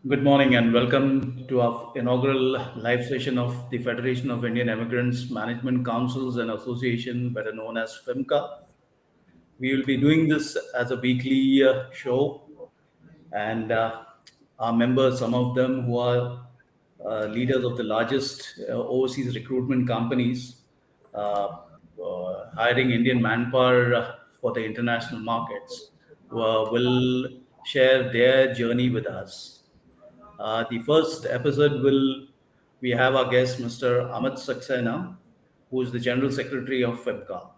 Good morning and welcome to our inaugural live session of the Federation of Indian Immigrants Management Councils and Association, better known as Fimca. We will be doing this as a weekly show, and our members, some of them who are leaders of the largest overseas recruitment companies, hiring Indian manpower for the international markets, will share their journey with us. The first episode will we have our guest, Mr. Amit Saxena, who is the General Secretary of Fimca.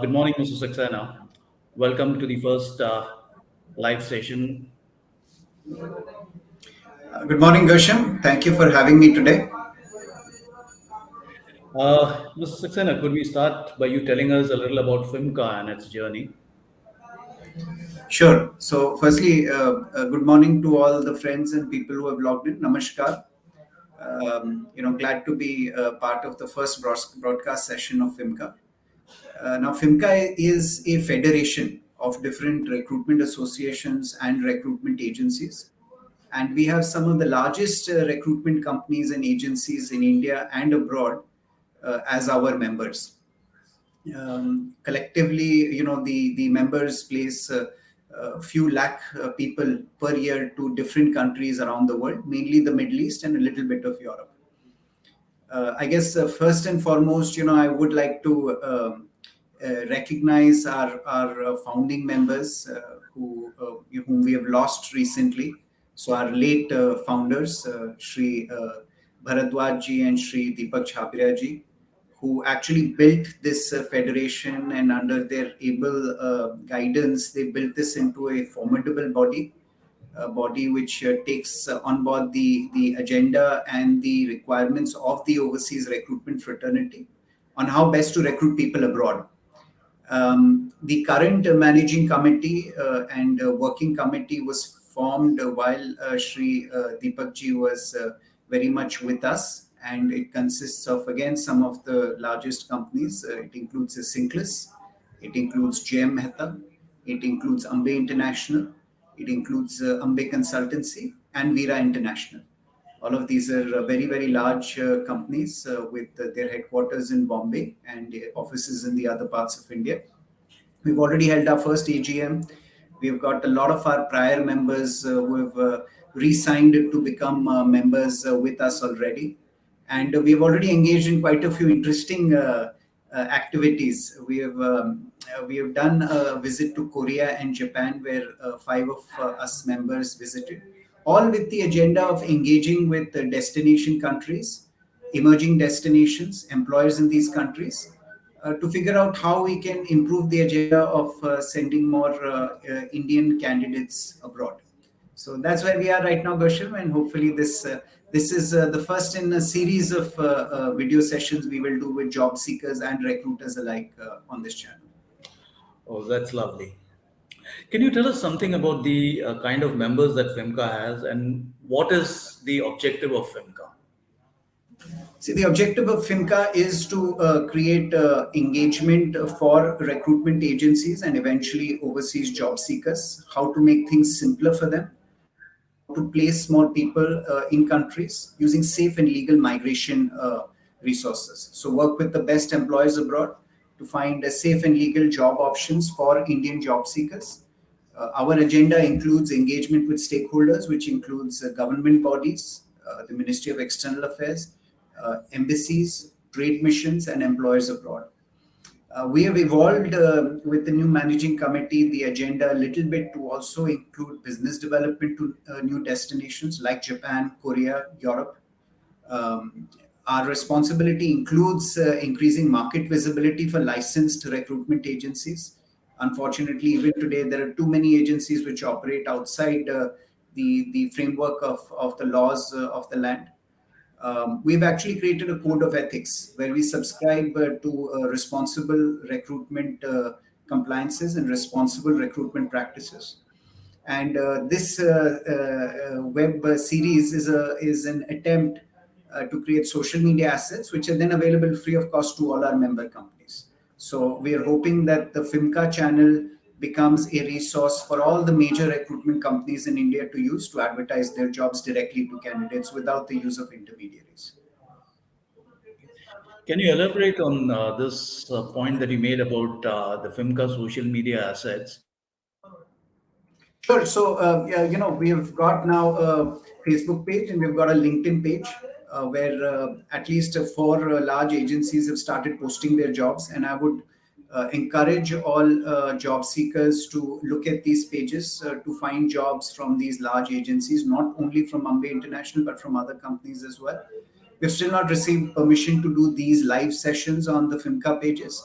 Good morning, Mr. Saxena. Welcome to the first live session. Good morning, Gershom. Thank you for having me today. Mr. Saxena, could we start by you telling us a little about Fimca and its journey? Sure. So, firstly, good morning to all the friends and people who have logged in. Namaskar. Glad to be part of the first broadcast session of Fimca. Now, Fimca is a federation of different recruitment associations and recruitment agencies. And we have some of the largest recruitment companies and agencies in India and abroad as our members. Collectively, the members place a few lakh people per year to different countries around the world, mainly the Middle East and a little bit of Europe. I guess first and foremost, I would like to recognize our founding members whom we have lost recently. So our late founders, Shri Bharadwaj ji and Shri Deepak Chhabria ji, who actually built this federation, and under their able guidance, they built this into a formidable body, a body which takes on board the agenda and the requirements of the overseas recruitment fraternity on how best to recruit people abroad. The current managing committee and working committee was formed while Shri Deepak ji was very much with us, and it consists of again some of the largest companies. It includes Synclus, it includes JM Mehta, it includes Ambe International, it includes Ambe Consultancy and Veera International. All of these are very, very large companies with their headquarters in Bombay and offices in the other parts of India. We've already held our first AGM. We've got a lot of our prior members who have re-signed to become members with us already. And we've already engaged in quite a few interesting activities. We have done a visit to Korea and Japan, where five of us members visited, all with the agenda of engaging with the destination countries, emerging destinations, employers in these countries, to figure out how we can improve the agenda of sending more Indian candidates abroad. So that's where we are right now, Gershom, and hopefully this is the first in a series of video sessions we will do with job seekers and recruiters alike on this channel. Oh, that's lovely. Can you tell us something about the kind of members that Fimca has and what is the objective of Fimca? See, the objective of Fimca is to create engagement for recruitment agencies and eventually overseas job seekers, how to make things simpler for them, how to place more people in countries using safe and legal migration resources. So, work with the best employers abroad to find safe and legal job options for Indian job seekers. Our agenda includes engagement with stakeholders, which includes government bodies, the Ministry of External Affairs, embassies, trade missions, and employers abroad. We have evolved with the new managing committee the agenda a little bit to also include business development to new destinations like Japan, Korea, Europe. Our responsibility includes increasing market visibility for licensed recruitment agencies. Unfortunately, even today, there are too many agencies which operate outside the framework of the laws of the land. We've actually created a code of ethics where we subscribe to responsible recruitment compliances and responsible recruitment practices. And this web series is an attempt to create social media assets, which are then available free of cost to all our member companies. So we are hoping that the Fimca channel becomes a resource for all the major recruitment companies in India to use to advertise their jobs directly to candidates without the use of intermediaries. Can you elaborate on this point that you made about the Fimca social media assets? Sure. So, yeah, we have got now a Facebook page and we've got a LinkedIn page where at least four large agencies have started posting their jobs. And I would encourage all job seekers to look at these pages to find jobs from these large agencies, not only from Mumbai International, but from other companies as well. We've still not received permission to do these live sessions on the Fimca pages.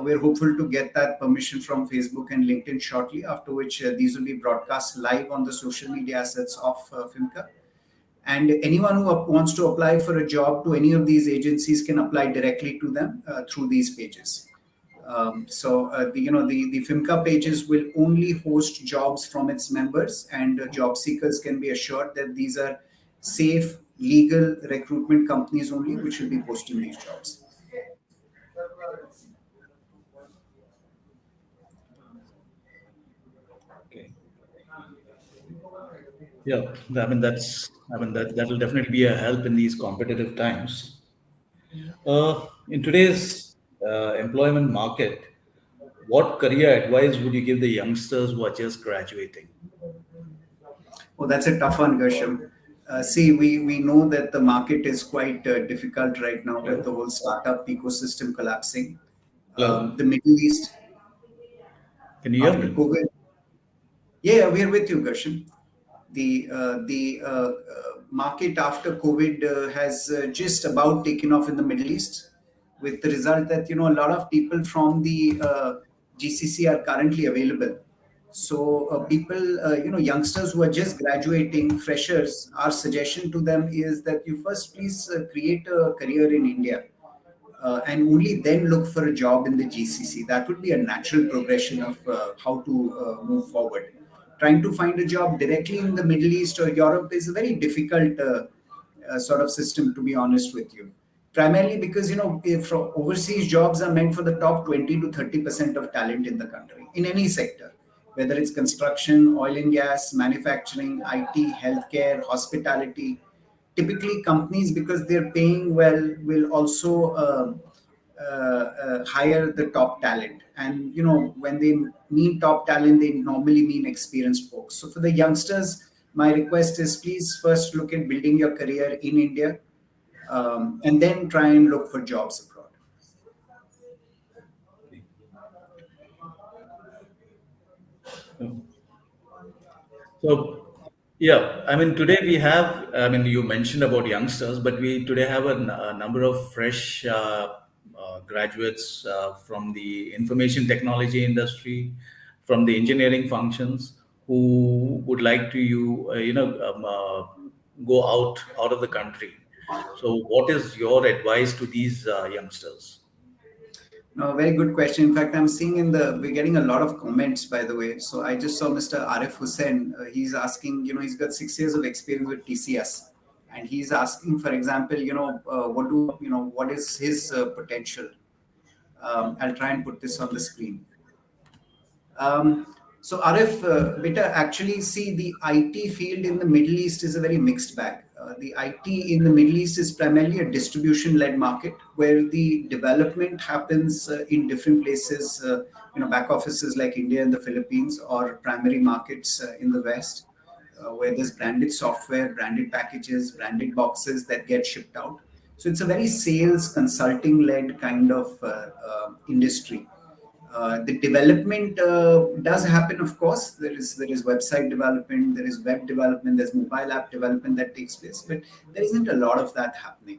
We're hopeful to get that permission from Facebook and LinkedIn shortly, after which these will be broadcast live on the social media assets of Fimca. And anyone who wants to apply for a job to any of these agencies can apply directly to them through these pages. The Fimca pages will only host jobs from its members, and job seekers can be assured that these are safe, legal recruitment companies only which will be posting these jobs. Okay. Yeah, that will definitely be a help in these competitive times. In today's employment market, what career advice would you give the youngsters who are just graduating? Oh, that's a tough one, Gershom. See, we know that the market is quite difficult right now with the Hello? whole startup ecosystem collapsing. Hello? The Middle East, Can you hear after me? COVID, yeah, we are with you, Gershom. The market after COVID has just about taken off in the Middle East, with the result that a lot of people from the GCC are currently available. So people, youngsters who are just graduating, freshers, our suggestion to them is that you first please create a career in India and only then look for a job in the GCC. That would be a natural progression of how to move forward. Trying to find a job directly in the Middle East or Europe is a very difficult sort of system, to be honest with you. Primarily because if overseas jobs are meant for the top 20 to 30% of talent in the country in any sector, whether it's construction, oil and gas, manufacturing, IT, healthcare, hospitality. Typically, companies, because they're paying well, will also hire the top talent. And when they mean top talent, they normally mean experienced folks. So for the youngsters, my request is please first look at building your career in India, and then try and look for jobs abroad. So, yeah, I mean, today we have, I mean, you mentioned about youngsters, but we today have a number of fresh graduates from the information technology industry, from the engineering functions, who would like to go out of the country. So, what is your advice to these youngsters? No, very good question. In fact, I'm seeing we're getting a lot of comments, by the way. So I just saw Mr. Arif Hussain. He's asking, he's got 6 years of experience with TCS. And he's asking, for example, what is his potential? I'll try and put this on the screen. So Arif, beta, actually see the IT field in the Middle East is a very mixed bag. The IT in the Middle East is primarily a distribution-led market where the development happens in different places, back offices like India and the Philippines, or primary markets in the West, where there's branded software, branded packages, branded boxes that get shipped out. So it's a very sales consulting-led kind of industry. The development does happen, of course. There is website development, there is web development, there's mobile app development that takes place, but there isn't a lot of that happening.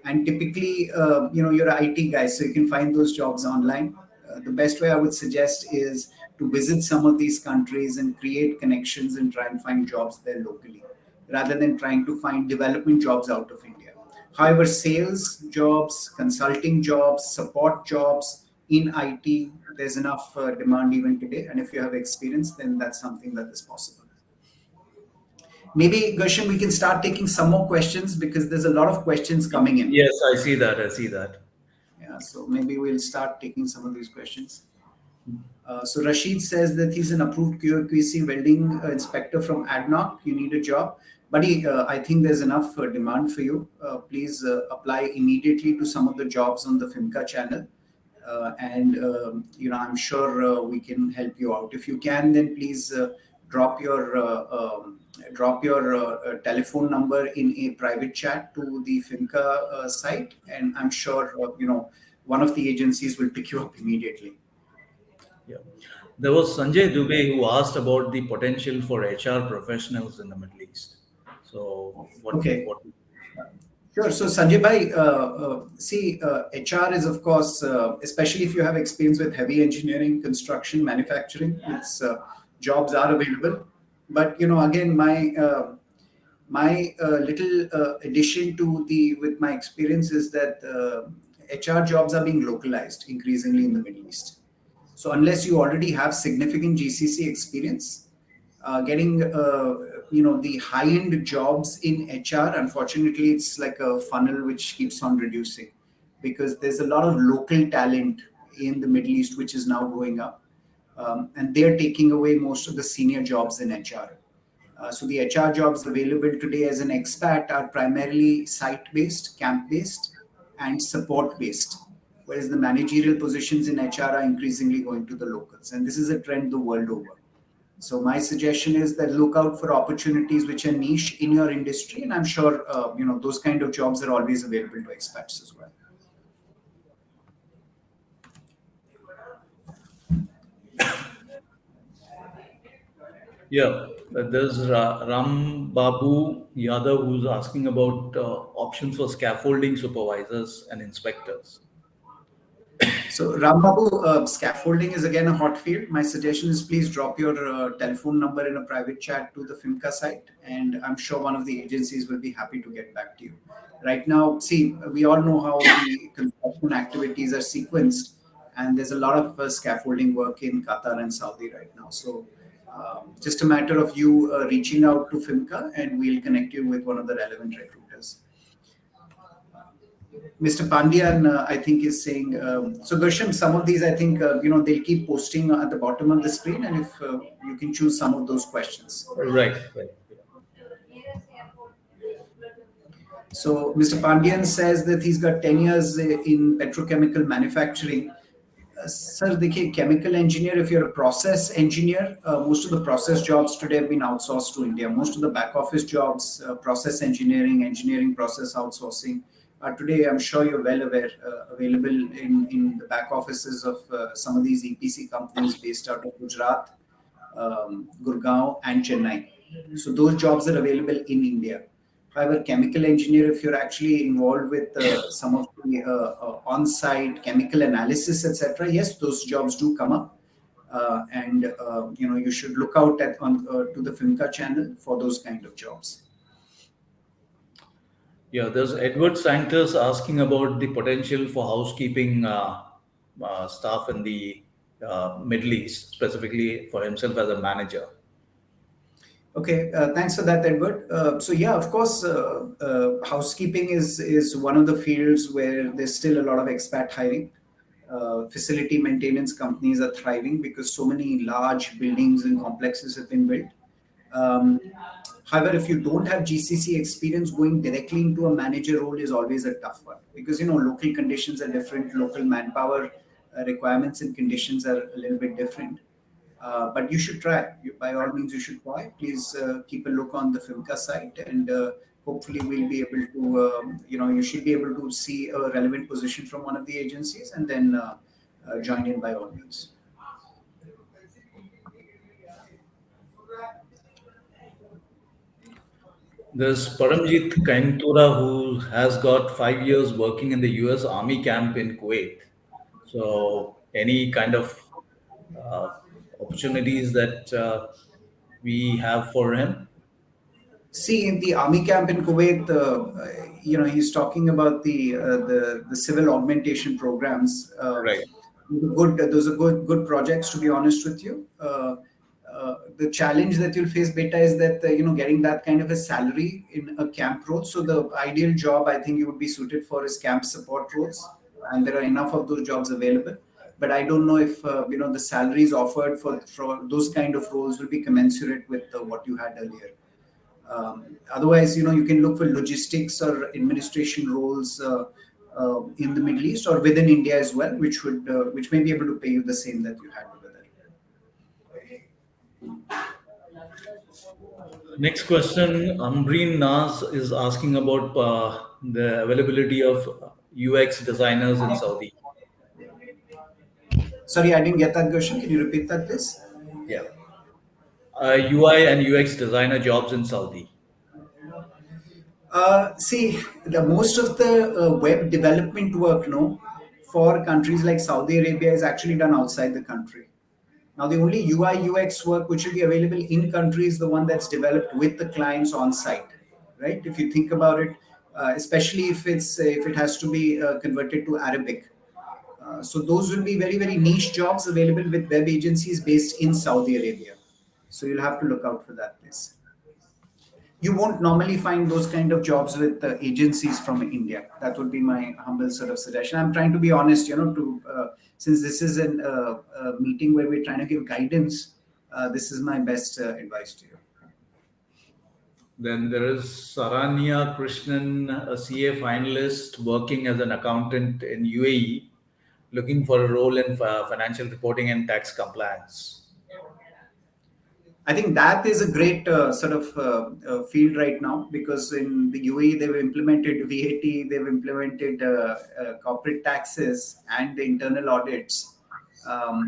And typically, you're an IT guy, so you can find those jobs online. The best way I would suggest is to visit some of these countries and create connections and try and find jobs there locally, rather than trying to find development jobs out of India. However, sales jobs, consulting jobs, support jobs in IT, there's enough demand even today. And if you have experience, then that's something that is possible. Maybe, Gershon, we can start taking some more questions because there's a lot of questions coming in. Yes, I see that. I see that. Yeah, so maybe we'll start taking some of these questions. So Rashid says that he's an approved QC welding inspector from ADNOC. You need a job. Buddy, I think there's enough demand for you. Please apply immediately to some of the jobs on the Fimca channel. I'm sure we can help you out. If you can, then please drop your telephone number in a private chat to the Fimca site, and I'm sure one of the agencies will pick you up immediately. Yeah. There was Sanjay Dubey who asked about the potential for HR professionals in the Middle East. So Okay. what Sure. So Sanjay bhai, see, HR is of course, especially if you have experience with heavy engineering, construction, manufacturing, it's jobs are available. But again, my little addition to the with my experience is that HR jobs are being localized increasingly in the Middle East. So unless you already have significant GCC experience, getting the high-end jobs in HR, unfortunately, it's like a funnel which keeps on reducing because there's a lot of local talent in the Middle East which is now growing up, and they're taking away most of the senior jobs in HR. So the HR jobs available today as an expat are primarily site-based, camp-based, and support-based, whereas the managerial positions in HR are increasingly going to the locals, and this is a trend the world over. So my suggestion is that look out for opportunities which are niche in your industry, and I'm sure those kind of jobs are always available to expats as well. Yeah, there's Ram Babu Yadav who's asking about options for scaffolding supervisors and inspectors. So Rambabu, scaffolding is again a hot field. My suggestion is please drop your telephone number in a private chat to the Fimca site, and I'm sure one of the agencies will be happy to get back to you. Right now, see, we all know how the construction activities are sequenced, and there's a lot of scaffolding work in Qatar and Saudi right now. So just a matter of you reaching out to Fimca, and we'll connect you with one of the relevant recruiters. Mr. Pandian, I think, is saying, so Gershom, some of these, I think, they'll keep posting at the bottom of the screen, and if you can choose some of those questions. Right, right. So Mr. Pandian says that he's got 10 years in petrochemical manufacturing. Sir, देखिए, chemical engineer, if you're a process engineer, most of the process jobs today have been outsourced to India. Most of the back office jobs, process engineering process outsourcing, today, I'm sure you're well aware, available in the back offices of some of these EPC companies based out of Gujarat, Gurgaon, and Chennai. So those jobs are available in India. However, chemical engineer, if you're actually involved with some of the on-site chemical analysis, etc., yes, those jobs do come up, and you should look out to the Fimca channel for those kind of jobs. Yeah, there's Edward Sanctus asking about the potential for housekeeping staff in the Middle East, specifically for himself as a manager. Okay, thanks for that, Edward. So yeah, of course, housekeeping is one of the fields where there's still a lot of expat hiring. Facility maintenance companies are thriving because so many large buildings and complexes have been built. However, if you don't have GCC experience, going directly into a manager role is always a tough one because local conditions are different, local manpower requirements and conditions are a little bit different. But you should try. By all means, you should try. Please keep a look on the Fimca site, and hopefully, we'll be able to. You should be able to see a relevant position from one of the agencies, and then join in by all means. There's Paramjit Kaintura who has got 5 years working in the US Army camp in Kuwait. So, any kind of uh, opportunities that we have for him? See, in the army camp in Kuwait, he's talking about the civil augmentation programs. Right. Those are good projects. To be honest with you, the challenge that you'll face, beta, is that getting that kind of a salary in a camp role. So the ideal job I think you would be suited for is camp support roles, and there are enough of those jobs available. but I don't know if the salaries offered for those kind of roles will be commensurate with what you had earlier. Otherwise, you can look for logistics or administration roles in the Middle East or within India as well, which may be able to pay you the same that you had over there. Next question, Ambreen Nas is asking about the availability of UX designers in Saudi. Sorry, I didn't get that question. Can you repeat that, please? Yeah. UI and UX designer jobs in Saudi. See, the most of the web development work, no, for countries like Saudi Arabia is actually done outside the country. Now, the only UI UX work which will be available in country is the one that's developed with the clients on site, right? If you think about it, especially if it has to be converted to Arabic. So those will be very, very niche jobs available with web agencies based in Saudi Arabia. So you'll have to look out for that, please. You won't normally find those kind of jobs with agencies from India. That would be my humble sort of suggestion. I'm trying to be honest, to since this is a meeting where we're trying to give guidance, this is my best advice to you. Then there is Saranya Krishnan, a CA finalist working as an accountant in UAE, looking for a role in financial reporting and tax compliance. I think that is a great sort of field right now, because in the UAE they've implemented VAT, they've implemented corporate taxes and the internal audits.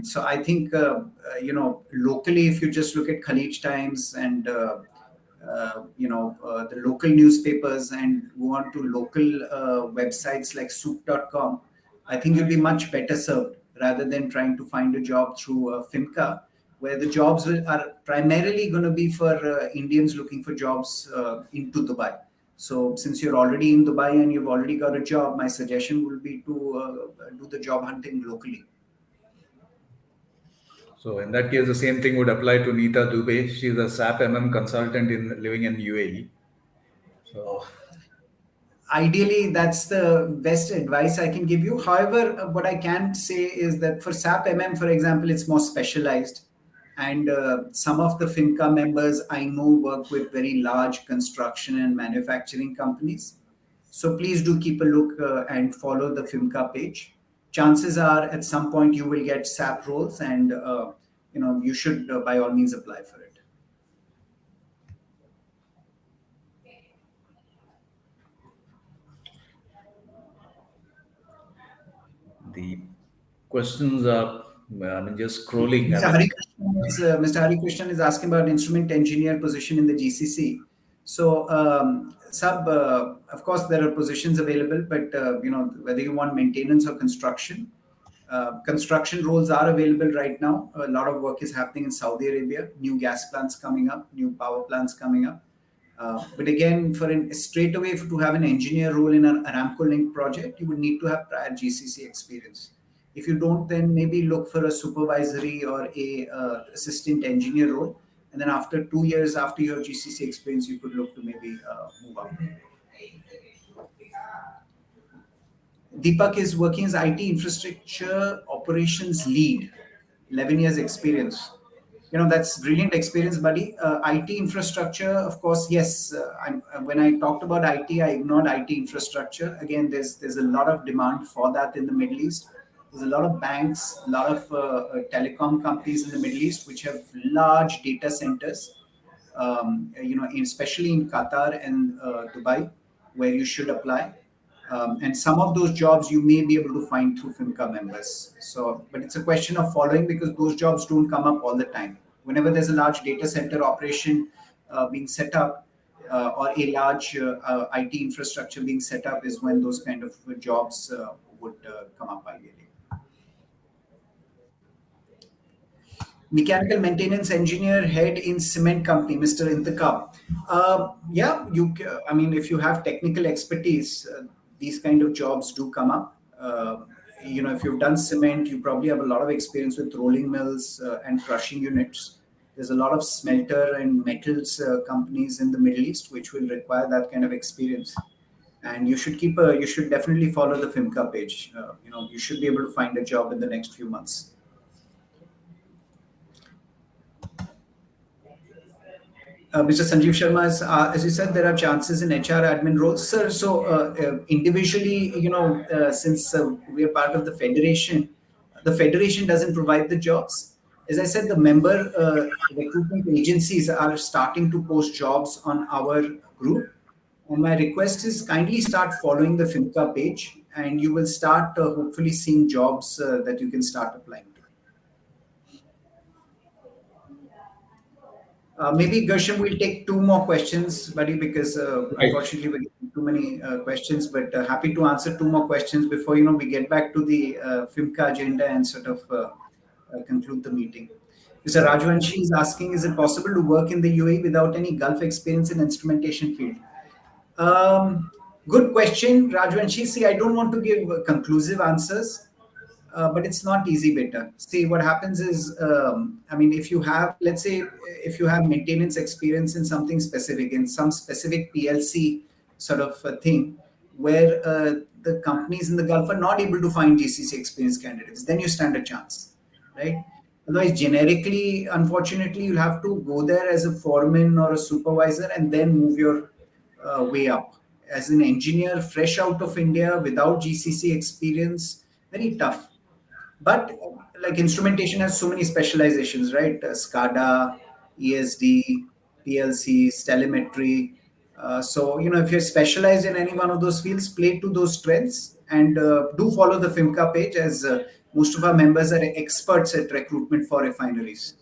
So I think locally, if you just look at Khalij Times and the local newspapers and go on to local websites like soup.com, I think you'll be much better served rather than trying to find a job through Fimca, where the jobs are primarily going to be for Indians looking for jobs into Dubai. So since you're already in Dubai and you've already got a job, my suggestion will be to do the job hunting locally. So in that case, the same thing would apply to Neeta Dubey. She's a SAP consultant living in UAE. So ideally, that's the best advice I can give you. However, what I can say is that for SAP for example, it's more specialized. And some of the Fimca members I know work with very large construction and manufacturing companies. So please do keep a look and follow the Fimca page. Chances are at some point you will get SAP roles, and you should by all means apply for it. the questions are, just scrolling. Mr. Hari Krishnan is asking about instrument engineer position in the GCC. So, of course, there are positions available, but whether you want maintenance or construction, construction roles are available right now. A lot of work is happening in Saudi Arabia. New gas plants coming up, new power plants coming up. But again, straight away to have an engineer role in an Aramco linked project, you would need to have prior GCC experience. If you don't, then maybe look for a supervisory or a assistant engineer role. And then after 2 years after your GCC experience, you could look to maybe move up. Deepak is working as IT infrastructure operations lead, 11 years experience. That's brilliant experience, buddy. IT infrastructure, of course, yes. When I talked about IT, I ignored IT infrastructure. Again, there's a lot of demand for that in the Middle East. There's a lot of banks, a lot of telecom companies in the Middle East which have large data centers. Especially in Qatar and Dubai, where you should apply. And some of those jobs you may be able to find through Fimca members. So, but it's a question of following, because those jobs don't come up all the time. Whenever there's a large data center operation being set up, or a large IT infrastructure being set up, is when those kind of jobs would come up ideally. Mechanical maintenance engineer head in cement company, Mr. Intikab. If you have technical expertise, these kind of jobs do come up. If you've done cement, you probably have a lot of experience with rolling mills and crushing units. There's a lot of smelter and metals companies in the Middle East which will require that kind of experience. And you should you should definitely follow the Fimca page. You should be able to find a job in the next few months. Mr. Sanjeev Sharma, as you said, there are chances in HR admin roles, sir. So individually, since we are part of the federation doesn't provide the jobs. As I said, the member recruitment agencies are starting to post jobs on our group. And my request is kindly start following the Fimca page, and you will start hopefully seeing jobs that you can start applying to. Maybe Gershom will take two more questions, buddy, because Right. unfortunately we get too many questions. But happy to answer two more questions before we get back to the Fimca agenda and sort of conclude the meeting. Mr. Right. Rajvanshi is asking: is it possible to work in the UAE without any Gulf experience in instrumentation field? Um, Good question, Rajvanshi. See, I don't want to give conclusive answers, but it's not easy beta. See, what happens is, I mean, if you have, let's say, if you have maintenance experience in something specific, in some specific PLC sort of a thing, where the companies in the Gulf are not able to find GCC experienced candidates, then you stand a chance, right? Otherwise, generically, unfortunately, you'll have to go there as a foreman or a supervisor and then move your way up. As an engineer, fresh out of India without GCC experience, very tough. But like instrumentation has so many specializations, right? SCADA, ESD, PLCs, telemetry. So, if you're specialized in any one of those fields, play to those strengths and do follow the Fimca page, as most of our members are experts at recruitment for refineries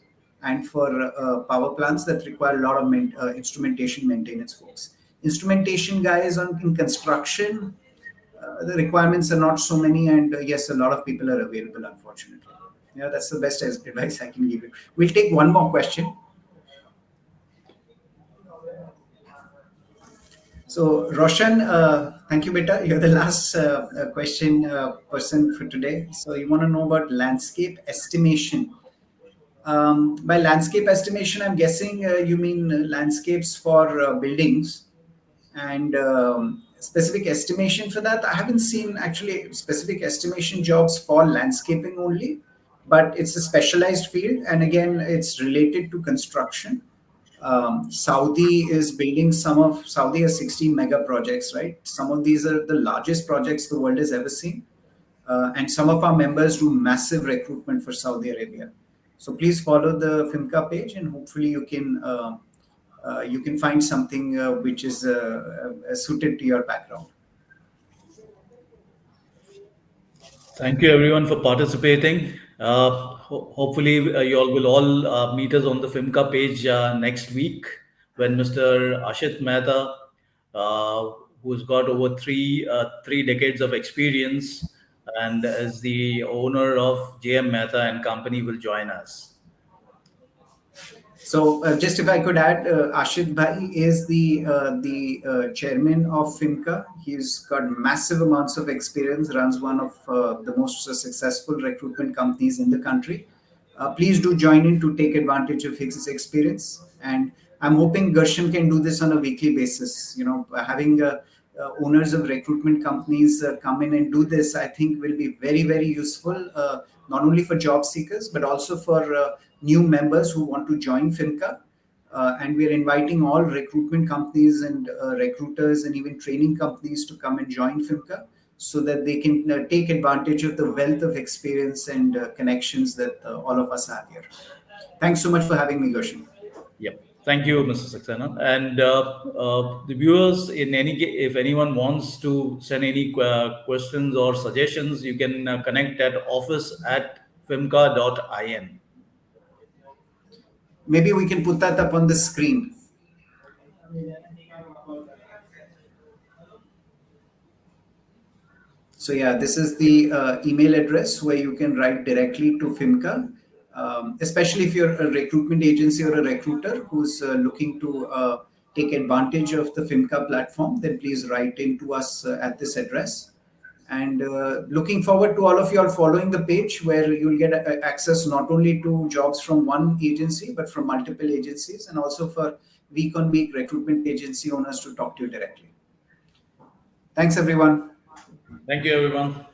and for power plants that require a lot of instrumentation maintenance folks. Instrumentation guys in construction, the requirements are not so many, and yes, a lot of people are available, unfortunately. Yeah, that's the best advice I can give you. We'll take one more question. So, Roshan, thank you, beta. You're the last question person for today. So, you want to know about landscape estimation. By landscape estimation, I'm guessing you mean landscapes for buildings. And specific estimation for that, I haven't seen actually specific estimation jobs for landscaping only, but it's a specialized field, and again it's related to construction. Saudi is building Saudi has 16 mega projects, right? Some of these are the largest projects the world has ever seen, and some of our members do massive recruitment for Saudi Arabia. So please follow the Fimca page, and hopefully you can find something which is suited to your background. Thank you everyone for participating. Hopefully, you all will all meet us on the Fimca page next week when Mr. Ashit Mehta, uh, who's got over three decades of experience and is the owner of JM Mehta and Company, will join us. So, just if I could add, Ashit Bhai is the chairman of Fimca. He's got massive amounts of experience, runs one of the most successful recruitment companies in the country. Please do join in to take advantage of his experience. And I'm hoping Gershon can do this on a weekly basis. Having owners of recruitment companies come in and do this, I think will be very, very useful, not only for job seekers, but also for new members who want to join Fimca. And we are inviting all recruitment companies and recruiters and even training companies to come and join Fimca so that they can take advantage of the wealth of experience and connections that all of us have here. Thanks so much for having me, Gershon. Yep. Thank you, Mr. Saxena. And the viewers, if anyone wants to send any questions or suggestions, you can connect at office@fimca.in. Maybe we can put that up on the screen. So yeah, this is the email address where you can write directly to Fimca, especially if you're a recruitment agency or a recruiter who's looking to take advantage of the Fimca platform. Then please write in to us at this address. And looking forward to all of you all following the page where you'll get access not only to jobs from one agency but from multiple agencies, and also for week on week recruitment agency owners to talk to you directly. Thanks, everyone. Thank you, everyone.